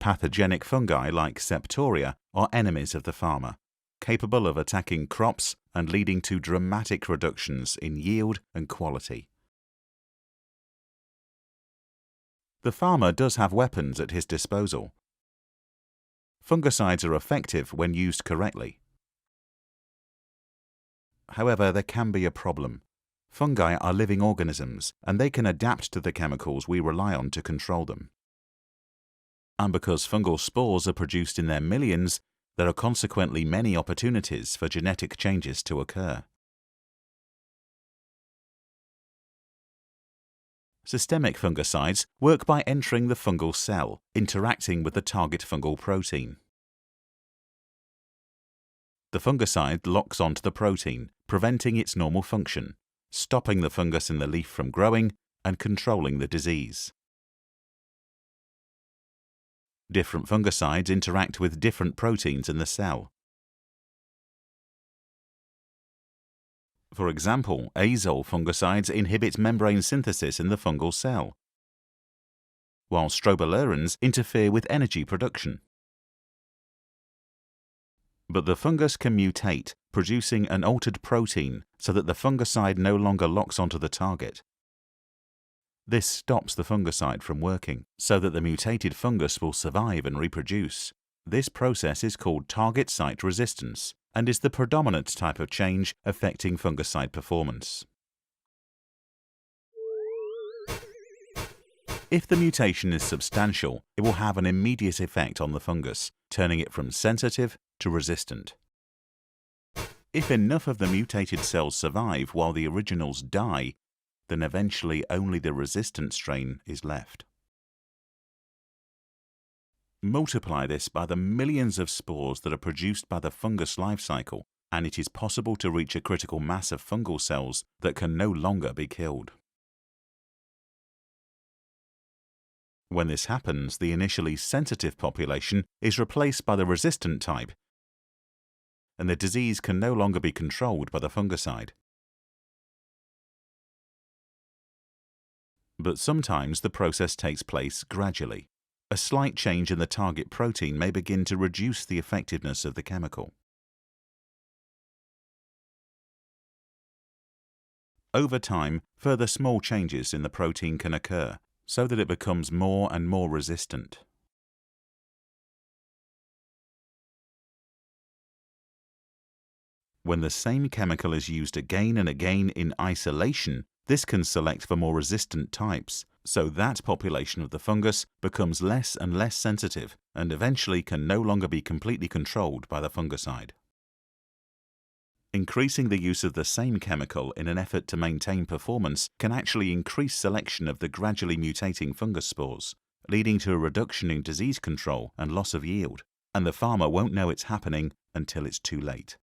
Pathogenic fungi like septoria are enemies of the farmer, capable of attacking crops and leading to dramatic reductions in yield and quality. The farmer does have weapons at his disposal. Fungicides are effective when used correctly. However, there can be a problem. Fungi are living organisms, and they can adapt to the chemicals we rely on to control them. And because fungal spores are produced in their millions, there are consequently many opportunities for genetic changes to occur. Systemic fungicides work by entering the fungal cell, interacting with the target fungal protein. The fungicide locks onto the protein, preventing its normal function, stopping the fungus in the leaf from growing and controlling the disease. Different fungicides interact with different proteins in the cell. For example, azole fungicides inhibit membrane synthesis in the fungal cell, while strobilurins interfere with energy production. But the fungus can mutate, producing an altered protein so that the fungicide no longer locks onto the target. This stops the fungicide from working, so that the mutated fungus will survive and reproduce. This process is called target site resistance and is the predominant type of change affecting fungicide performance. If the mutation is substantial, it will have an immediate effect on the fungus, turning it from sensitive to resistant. If enough of the mutated cells survive while the originals die, then eventually only the resistant strain is left. Multiply this by the millions of spores that are produced by the fungus life cycle, and it is possible to reach a critical mass of fungal cells that can no longer be killed. When this happens, the initially sensitive population is replaced by the resistant type, and the disease can no longer be controlled by the fungicide. But sometimes the process takes place gradually. A slight change in the target protein may begin to reduce the effectiveness of the chemical. Over time, further small changes in the protein can occur, so that it becomes more and more resistant. When the same chemical is used again and again in isolation, this can select for more resistant types, so that population of the fungus becomes less and less sensitive and eventually can no longer be completely controlled by the fungicide. Increasing the use of the same chemical in an effort to maintain performance can actually increase selection of the gradually mutating fungus spores, leading to a reduction in disease control and loss of yield, and the farmer won't know it's happening until it's too late.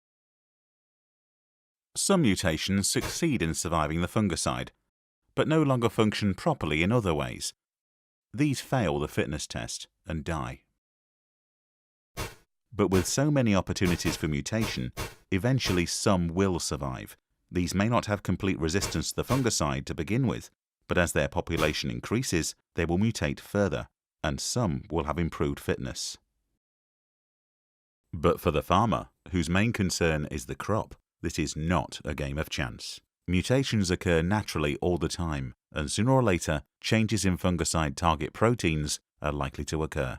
Some mutations succeed in surviving the fungicide, but no longer function properly in other ways. These fail the fitness test and die. But with so many opportunities for mutation, eventually some will survive. These may not have complete resistance to the fungicide to begin with, but as their population increases, they will mutate further, and some will have improved fitness. But for the farmer, whose main concern is the crop, this is not a game of chance. Mutations occur naturally all the time, and sooner or later, changes in fungicide target proteins are likely to occur.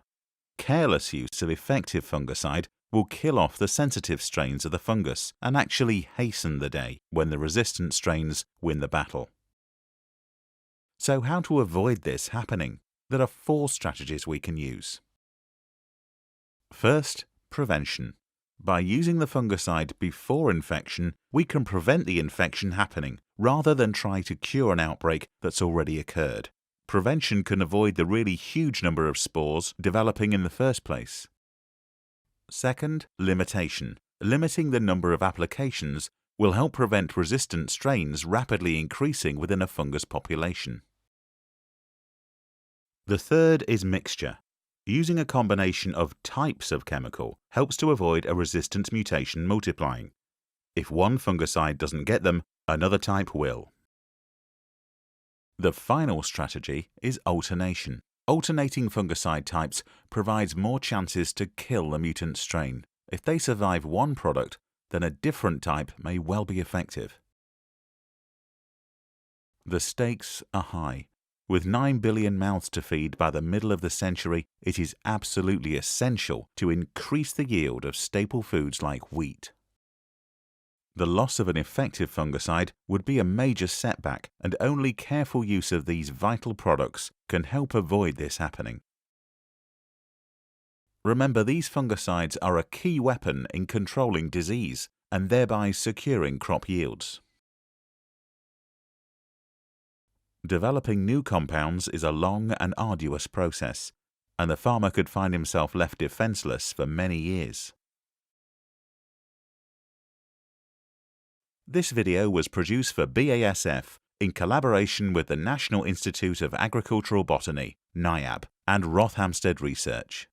Careless use of effective fungicide will kill off the sensitive strains of the fungus and actually hasten the day when the resistant strains win the battle. So how to avoid this happening? There are 4 strategies we can use. First, prevention. By using the fungicide before infection, we can prevent the infection happening rather than try to cure an outbreak that's already occurred. Prevention can avoid the really huge number of spores developing in the first place. Second, limitation. Limiting the number of applications will help prevent resistant strains rapidly increasing within a fungus population. The third is mixture. Using a combination of types of chemical helps to avoid a resistant mutation multiplying. If one fungicide doesn't get them, another type will. The final strategy is alternation. Alternating fungicide types provides more chances to kill a mutant strain. If they survive one product, then a different type may well be effective. The stakes are high. With 9 billion mouths to feed by the middle of the century, it is absolutely essential to increase the yield of staple foods like wheat. The loss of an effective fungicide would be a major setback, and only careful use of these vital products can help avoid this happening. Remember, these fungicides are a key weapon in controlling disease and thereby securing crop yields. Developing new compounds is a long and arduous process, and the farmer could find himself left defenseless for many years. This video was produced for BASF in collaboration with the National Institute of Agricultural Botany, NIAB, and Rothamsted Research.